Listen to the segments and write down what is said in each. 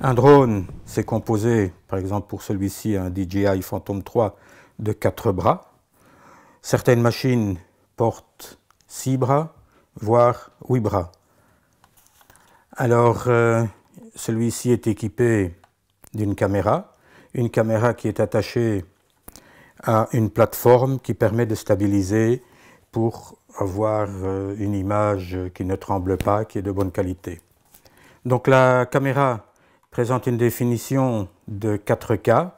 Un drone, c'est composé, par exemple pour celui-ci, un DJI Phantom 3, de 4 bras. Certaines machines portent 6 bras, voire 8 bras. Alors, celui-ci est équipé d'une caméra qui est attachée à une plateforme qui permet de stabiliser pour avoir une image qui ne tremble pas, qui est de bonne qualité. Donc la caméra présente une définition de 4K.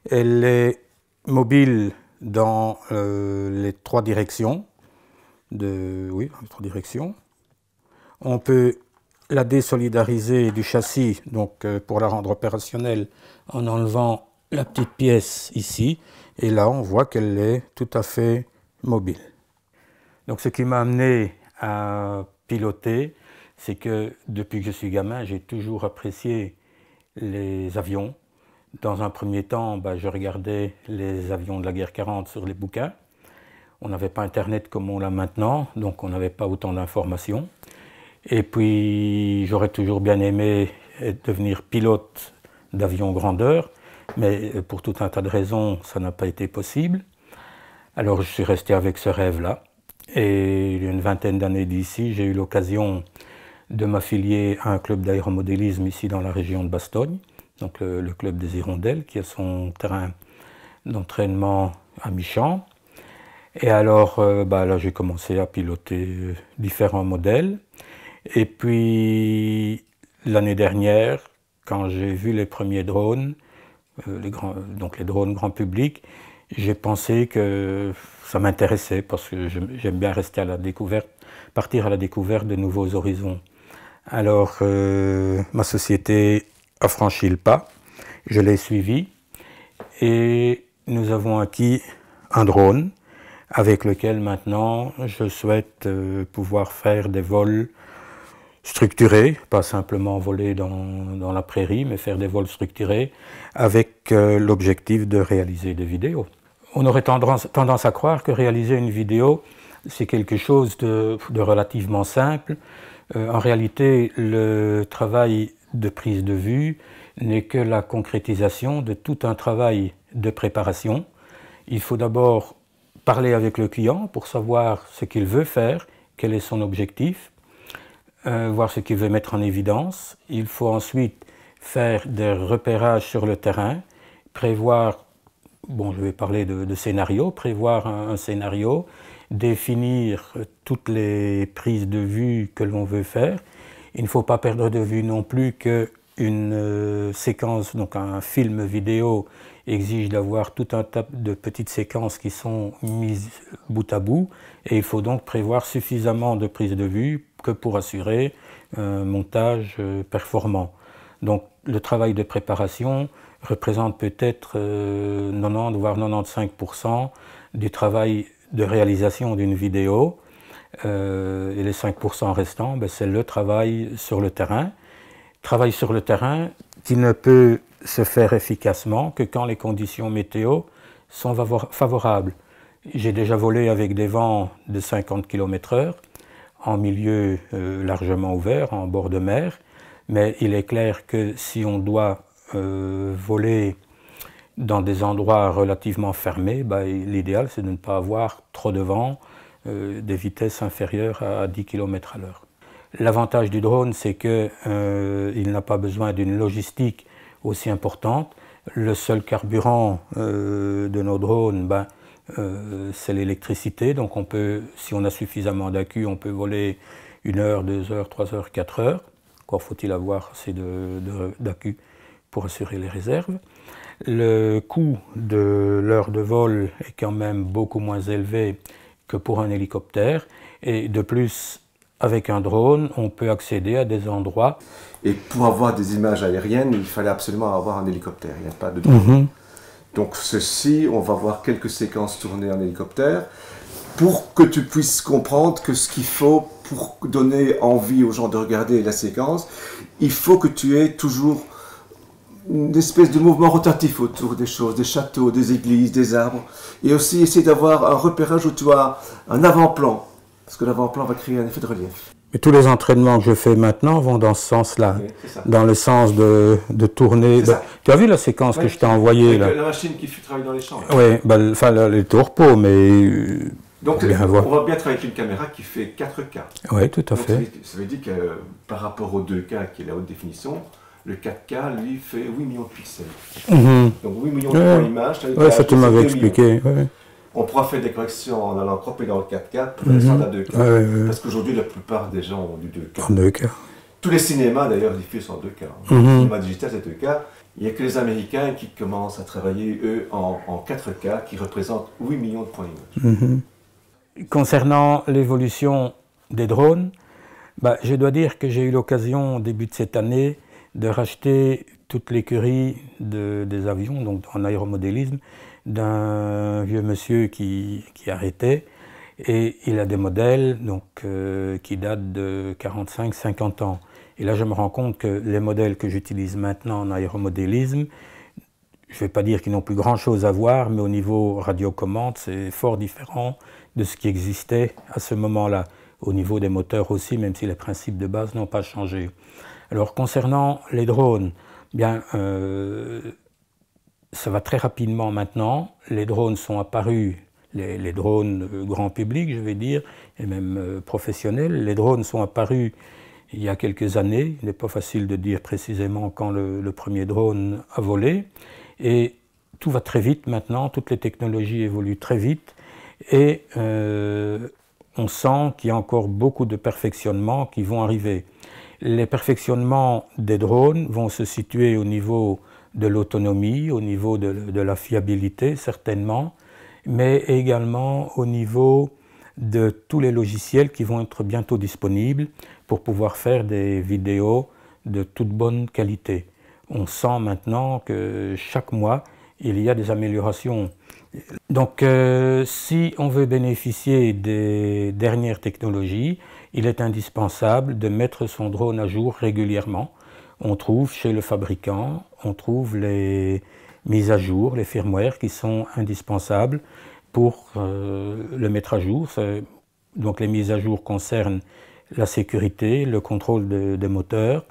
Elle est mobile dans les 3 directions. Oui, les 3 directions. On peut la désolidariser du châssis, donc pour la rendre opérationnelle, en enlevant la petite pièce ici. Et là, on voit qu'elle est tout à fait mobile. Donc ce qui m'a amené à piloter, c'est que depuis que je suis gamin, j'ai toujours apprécié les avions. Dans un premier temps, je regardais les avions de la guerre 40 sur les bouquins. On n'avait pas Internet comme on l'a maintenant, donc on n'avait pas autant d'informations. Et puis j'aurais toujours bien aimé devenir pilote d'avion grandeur, mais pour tout un tas de raisons, ça n'a pas été possible. Alors je suis resté avec ce rêve-là. Et il y a une vingtaine d'années d'ici, j'ai eu l'occasion de m'affilier à un club d'aéromodélisme ici dans la région de Bastogne, donc le club des Hirondelles, qui a son terrain d'entraînement à Michamps. Et alors là, j'ai commencé à piloter différents modèles. Et puis l'année dernière, quand j'ai vu les premiers drones, donc les drones grand public, j'ai pensé que ça m'intéressait parce que j'aime bien rester à la découverte, partir à la découverte de nouveaux horizons. Alors ma société a franchi le pas, je l'ai suivi et nous avons acquis un drone avec lequel maintenant je souhaite pouvoir faire des vols structurés, pas simplement voler dans la prairie, mais faire des vols structurés avec l'objectif de réaliser des vidéos. On aurait tendance à croire que réaliser une vidéo, c'est quelque chose de relativement simple. En réalité, le travail de prise de vue n'est que la concrétisation de tout un travail de préparation. Il faut d'abord parler avec le client pour savoir ce qu'il veut faire, quel est son objectif, voir ce qu'il veut mettre en évidence. Il faut ensuite faire des repérages sur le terrain, prévoir, je vais parler de scénario, prévoir un scénario, définir toutes les prises de vue que l'on veut faire. Il ne faut pas perdre de vue non plus qu'une séquence, donc un film vidéo, exige d'avoir tout un tas de petites séquences qui sont mises bout à bout, et il faut donc prévoir suffisamment de prises de vue que pour assurer un montage performant. Donc le travail de préparation représente peut-être 90 voire 95% du travail de réalisation d'une vidéo, et les 5% restants, c'est le travail sur le terrain. Travail sur le terrain qui ne peut se faire efficacement que quand les conditions météo sont favorables. J'ai déjà volé avec des vents de 50 km/h en milieu largement ouvert, en bord de mer, mais il est clair que si on doit voler dans des endroits relativement fermés, l'idéal c'est de ne pas avoir trop de vent, des vitesses inférieures à 10 km/h. L'avantage du drone, c'est qu'il n'a pas besoin d'une logistique aussi importante. Le seul carburant de nos drones, c'est l'électricité. Donc on peut, si on a suffisamment d'accu, on peut voler 1 heure, 2 heures, 3 heures, 4 heures. Encore faut-il avoir assez d'accu pour assurer les réserves. Le coût de l'heure de vol est quand même beaucoup moins élevé que pour un hélicoptère. Et de plus, avec un drone, on peut accéder à des endroits. Et pour avoir des images aériennes, il fallait absolument avoir un hélicoptère. Il n'y a pas de drone. Donc ceci, on va voir quelques séquences tournées en hélicoptère pour que tu puisses comprendre que ce qu'il faut pour donner envie aux gens de regarder la séquence, il faut que tu aies toujours une espèce de mouvement rotatif autour des choses, des châteaux, des églises, des arbres, et aussi essayer d'avoir un repérage où tu as un avant-plan, parce que l'avant-plan va créer un effet de relief. Mais tous les entraînements que je fais maintenant vont dans ce sens-là, Oui, dans le sens de tourner. Ben, tu as vu la séquence que je t'ai envoyée là? La machine qui travaille dans les champs. Oui, ben, enfin, elle est au repos, mais... Donc, on va bien travailler avec une caméra qui fait 4K. Oui, tout à fait. Ça veut dire que par rapport au 2K, qui est la haute définition, le 4K, lui, fait 8 millions de pixels. Donc 8 millions de points images. Oui, ça tu m'avais expliqué. Ouais. On pourra faire des corrections en allant cropper dans le 4K pour descendre à 2K. Parce qu'aujourd'hui, la plupart des gens ont du 2K. En 2K. Tous les cinémas, d'ailleurs, diffusent en 2K. Le cinéma digital, c'est 2K. Il n'y a que les Américains qui commencent à travailler, eux, en 4K, qui représentent 8 millions de points images. Concernant l'évolution des drones, bah, je dois dire que j'ai eu l'occasion, au début de cette année, de racheter toute l'écurie des avions, donc en aéromodélisme, d'un vieux monsieur qui arrêtait. Et il a des modèles donc, qui datent de 45-50 ans. Et là, je me rends compte que les modèles que j'utilise maintenant en aéromodélisme, je ne vais pas dire qu'ils n'ont plus grand-chose à voir, mais au niveau radiocommande, c'est fort différent de ce qui existait à ce moment-là. Au niveau des moteurs aussi, même si les principes de base n'ont pas changé. Alors, concernant les drones, bien, ça va très rapidement maintenant. Les drones sont apparus, les drones grand public, je vais dire, et même professionnels. Les drones sont apparus il y a quelques années. Il n'est pas facile de dire précisément quand le premier drone a volé. Et tout va très vite maintenant, toutes les technologies évoluent très vite. Et on sent qu'il y a encore beaucoup de perfectionnements qui vont arriver. Les perfectionnements des drones vont se situer au niveau de l'autonomie, au niveau de la fiabilité certainement, mais également au niveau de tous les logiciels qui vont être bientôt disponibles pour pouvoir faire des vidéos de toute bonne qualité. On sent maintenant que chaque mois, il y a des améliorations. Donc, si on veut bénéficier des dernières technologies, il est indispensable de mettre son drone à jour régulièrement. On trouve chez le fabricant, on trouve les mises à jour, les firmware qui sont indispensables pour le mettre à jour. Donc, les mises à jour concernent la sécurité, le contrôle des moteurs,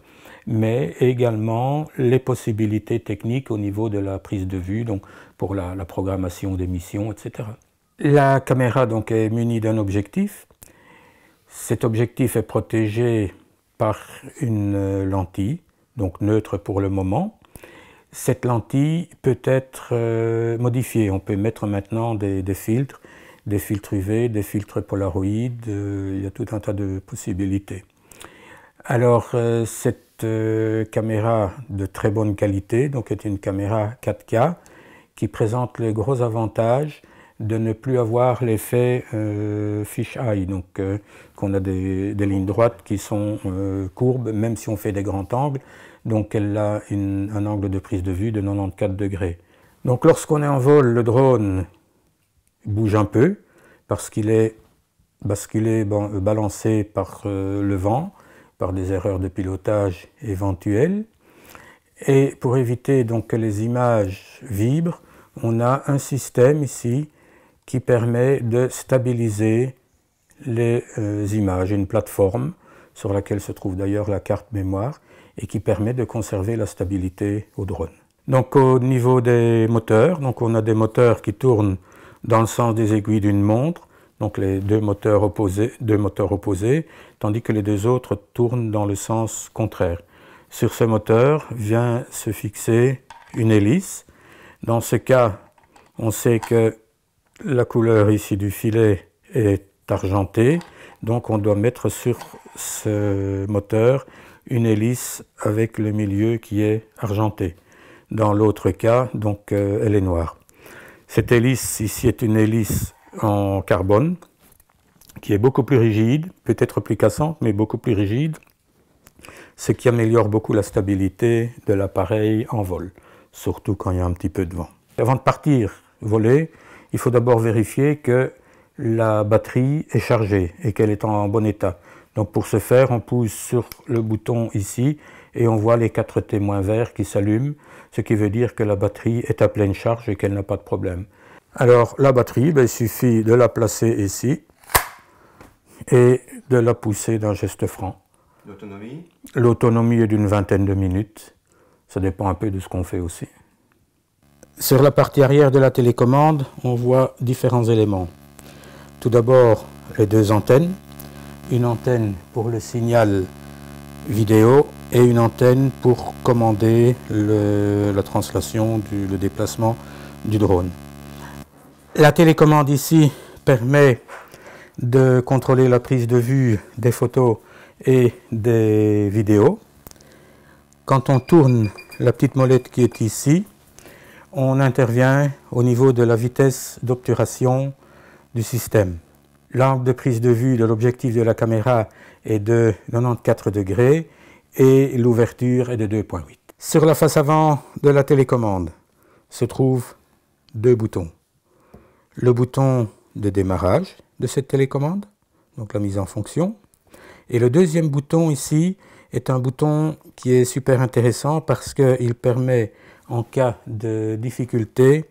mais également les possibilités techniques au niveau de la prise de vue, donc pour la programmation des missions, etc. La caméra donc, est munie d'un objectif. Cet objectif est protégé par une lentille, donc neutre pour le moment. Cette lentille peut être modifiée. On peut mettre maintenant des filtres UV, des filtres Polaroid, il y a tout un tas de possibilités. Alors, cette caméra de très bonne qualité, donc est une caméra 4K qui présente le gros avantage de ne plus avoir l'effet fish-eye, donc qu'on a des lignes droites qui sont courbes, même si on fait des grands angles, donc elle a un angle de prise de vue de 94 degrés. Donc lorsqu'on est en vol, le drone bouge un peu, parce qu'il est balancé par le vent, par des erreurs de pilotage éventuelles. Et pour éviter donc que les images vibrent, on a un système ici qui permet de stabiliser les images, une plateforme sur laquelle se trouve d'ailleurs la carte mémoire et qui permet de conserver la stabilité au drone. Donc au niveau des moteurs, donc on a des moteurs qui tournent dans le sens des aiguilles d'une montre, donc les deux moteurs opposés, tandis que les deux autres tournent dans le sens contraire. Sur ce moteur vient se fixer une hélice. Dans ce cas, on sait que la couleur ici du filet est argentée, donc on doit mettre sur ce moteur une hélice avec le milieu qui est argenté. Dans l'autre cas, donc, elle est noire. Cette hélice ici est une hélice en carbone qui est beaucoup plus rigide, peut-être plus cassante, mais beaucoup plus rigide, ce qui améliore beaucoup la stabilité de l'appareil en vol, surtout quand il y a un petit peu de vent. Avant de partir voler, il faut d'abord vérifier que la batterie est chargée et qu'elle est en bon état. Donc pour ce faire, on pousse sur le bouton ici et on voit les 4 témoins verts qui s'allument, ce qui veut dire que la batterie est à pleine charge et qu'elle n'a pas de problème. Alors la batterie, il suffit de la placer ici et de la pousser d'un geste franc. L'autonomie? L'autonomie est d'une vingtaine de minutes. Ça dépend un peu de ce qu'on fait aussi. Sur la partie arrière de la télécommande, on voit différents éléments. Tout d'abord, les deux antennes. Une antenne pour le signal vidéo et une antenne pour commander la translation, le déplacement du drone. La télécommande ici permet de contrôler la prise de vue des photos et des vidéos. Quand on tourne la petite molette qui est ici, on intervient au niveau de la vitesse d'obturation du système. L'angle de prise de vue de l'objectif de la caméra est de 94 degrés et l'ouverture est de 2,8. Sur la face avant de la télécommande se trouvent deux boutons. Le bouton de démarrage de cette télécommande, donc la mise en fonction. Et le deuxième bouton ici est un bouton qui est super intéressant parce qu'il permet, en cas de difficulté,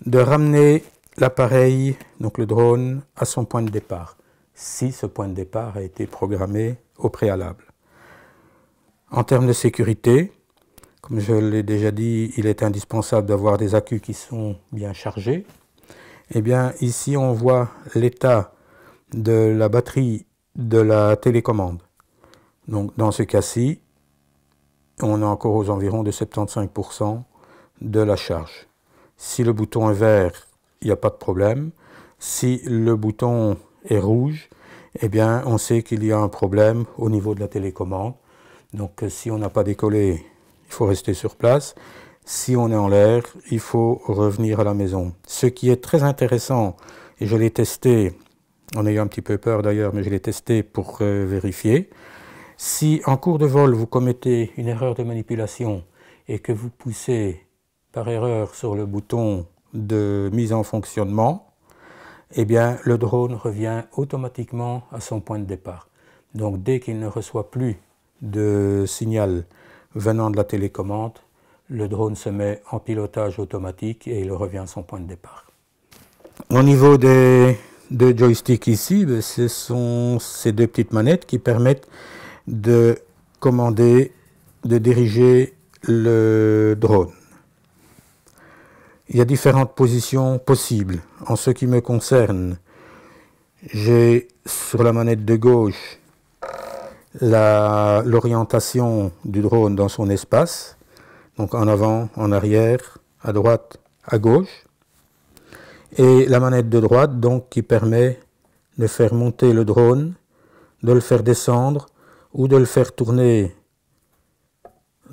de ramener l'appareil, donc le drone, à son point de départ, si ce point de départ a été programmé au préalable. En termes de sécurité, comme je l'ai déjà dit, il est indispensable d'avoir des accus qui sont bien chargés. Eh bien, ici, on voit l'état de la batterie de la télécommande. Donc, dans ce cas-ci, on est encore aux environs de 75% de la charge. Si le bouton est vert, il n'y a pas de problème. Si le bouton est rouge, eh bien, on sait qu'il y a un problème au niveau de la télécommande. Donc, si on n'a pas décollé, il faut rester sur place. Si on est en l'air, il faut revenir à la maison. Ce qui est très intéressant, et je l'ai testé, en ayant un petit peu peur d'ailleurs, mais je l'ai testé pour vérifier. Si en cours de vol, vous commettez une erreur de manipulation et que vous poussez par erreur sur le bouton de mise en fonctionnement, eh bien, le drone revient automatiquement à son point de départ. Donc, dès qu'il ne reçoit plus de signal venant de la télécommande, le drone se met en pilotage automatique et il revient à son point de départ. Au niveau des deux joysticks ici, ce sont ces deux petites manettes qui permettent de commander, de diriger le drone. Il y a différentes positions possibles. En ce qui me concerne, j'ai sur la manette de gauche l'orientation du drone dans son espace. Donc en avant, en arrière, à droite, à gauche. Et la manette de droite, donc, qui permet de faire monter le drone, de le faire descendre ou de le faire tourner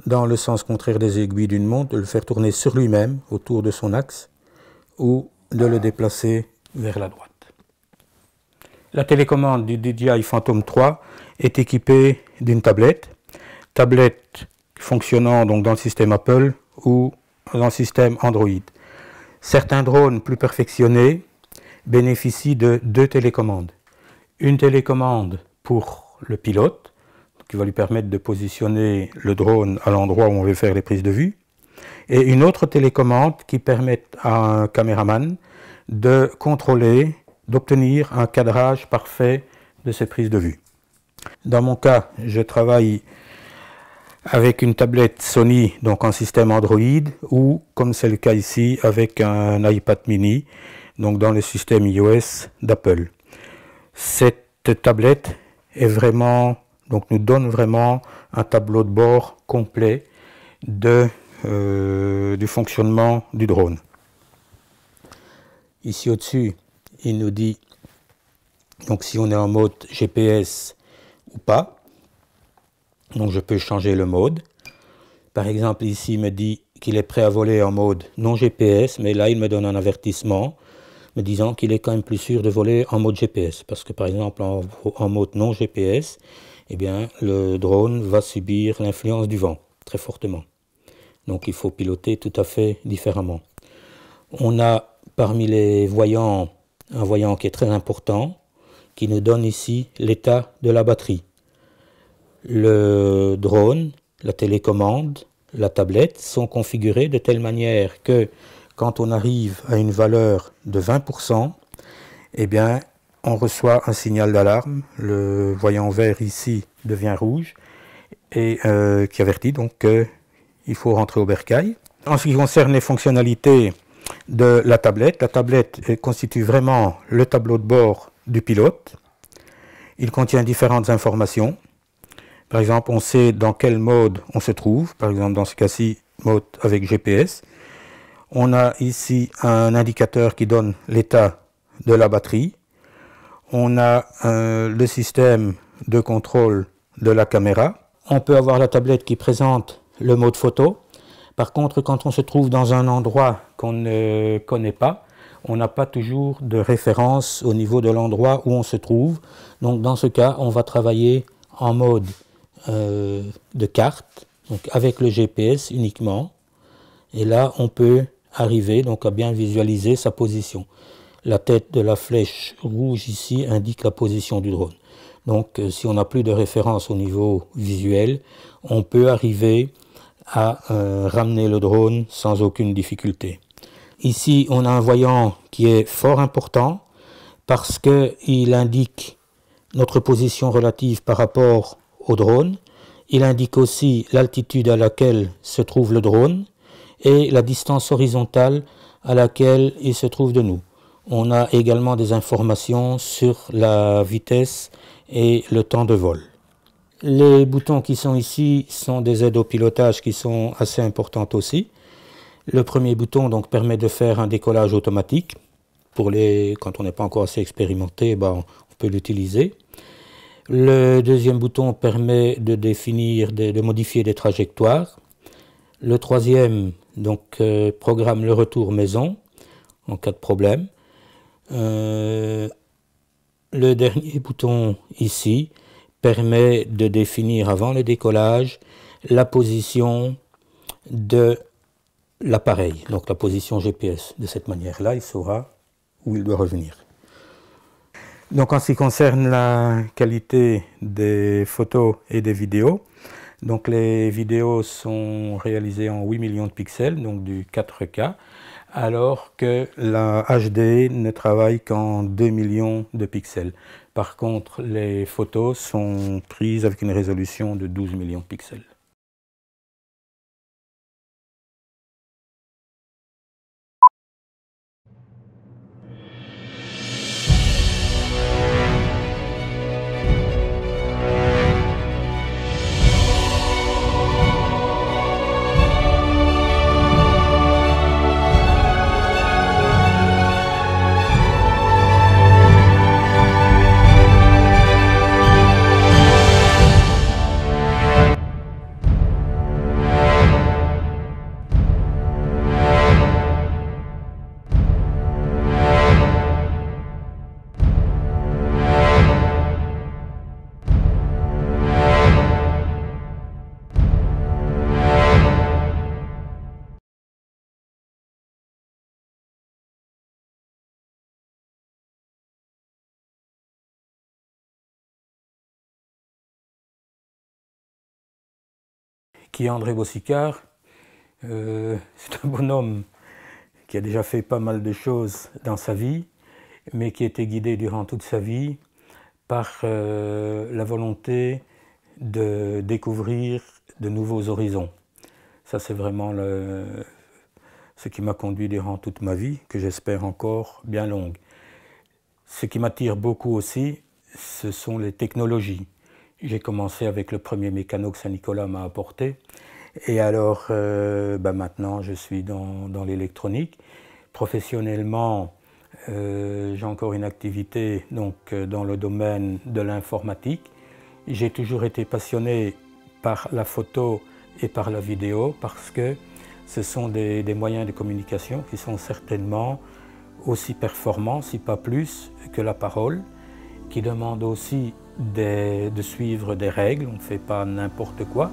dans le sens contraire des aiguilles d'une montre, de le faire tourner sur lui-même, autour de son axe, ou de le déplacer vers la droite. La télécommande du DJI Phantom 3 est équipée d'une tablette fonctionnant donc dans le système Apple ou dans le système Android. Certains drones plus perfectionnés bénéficient de deux télécommandes. Une télécommande pour le pilote, qui va lui permettre de positionner le drone à l'endroit où on veut faire les prises de vue, et une autre télécommande qui permet à un caméraman de contrôler, d'obtenir un cadrage parfait de ses prises de vue. Dans mon cas, je travaille avec une tablette Sony, donc en système Android, ou, comme c'est le cas ici, avec un iPad mini, donc dans le système iOS d'Apple. Cette tablette est vraiment, donc nous donne vraiment un tableau de bord complet du fonctionnement du drone. Ici au-dessus, il nous dit donc si on est en mode GPS ou pas. Donc je peux changer le mode. Par exemple ici il me dit qu'il est prêt à voler en mode non GPS, mais là il me donne un avertissement me disant qu'il est quand même plus sûr de voler en mode GPS. Parce que par exemple en mode non GPS, eh bien, le drone va subir l'influence du vent très fortement. Donc il faut piloter tout à fait différemment. On a parmi les voyants un voyant qui est très important, qui nous donne ici l'état de la batterie. Le drone, la télécommande, la tablette sont configurés de telle manière que quand on arrive à une valeur de 20%, eh bien, on reçoit un signal d'alarme. Le voyant vert ici devient rouge et qui avertit donc qu'il faut rentrer au bercail. En ce qui concerne les fonctionnalités de la tablette constitue vraiment le tableau de bord du pilote. Il contient différentes informations. Par exemple, on sait dans quel mode on se trouve. Par exemple, dans ce cas-ci, mode avec GPS. On a ici un indicateur qui donne l'état de la batterie. On a le système de contrôle de la caméra. On peut avoir la tablette qui présente le mode photo. Par contre, quand on se trouve dans un endroit qu'on ne connaît pas, on n'a pas toujours de référence au niveau de l'endroit où on se trouve. Donc dans ce cas, on va travailler en mode de carte, donc avec le GPS uniquement. Et là, on peut arriver donc à bien visualiser sa position. La tête de la flèche rouge ici indique la position du drone. Donc si on n'a plus de référence au niveau visuel, on peut arriver à ramener le drone sans aucune difficulté. Ici, on a un voyant qui est fort important parce qu'il indique notre position relative par rapport au drone. Il indique aussi l'altitude à laquelle se trouve le drone et la distance horizontale à laquelle il se trouve de nous. On a également des informations sur la vitesse et le temps de vol. Les boutons qui sont ici sont des aides au pilotage qui sont assez importantes aussi. Le premier bouton donc permet de faire un décollage automatique. Quand on n'est pas encore assez expérimenté, on peut l'utiliser. Le deuxième bouton permet de modifier des trajectoires. Le troisième donc programme le retour maison en cas de problème. Le dernier bouton ici permet de définir avant le décollage la position de l'appareil, donc la position GPS. De cette manière-là, il saura où il doit revenir. Donc en ce qui concerne la qualité des photos et des vidéos, donc les vidéos sont réalisées en 8 millions de pixels, donc du 4K, alors que la HD ne travaille qu'en 2 millions de pixels. Par contre, les photos sont prises avec une résolution de 12 millions de pixels. Qui est André Bossicard. C'est un bonhomme qui a déjà fait pas mal de choses dans sa vie, mais qui était guidé durant toute sa vie par la volonté de découvrir de nouveaux horizons. Ça, c'est vraiment ce qui m'a conduit durant toute ma vie, que j'espère encore bien longue. Ce qui m'attire beaucoup aussi, ce sont les technologies. J'ai commencé avec le premier mécano que Saint-Nicolas m'a apporté. Et alors, maintenant, je suis dans l'électronique. Professionnellement, j'ai encore une activité dans le domaine de l'informatique. J'ai toujours été passionné par la photo et par la vidéo parce que ce sont des moyens de communication qui sont certainement aussi performants, si pas plus, que la parole, qui demandent aussi de suivre des règles, on ne fait pas n'importe quoi.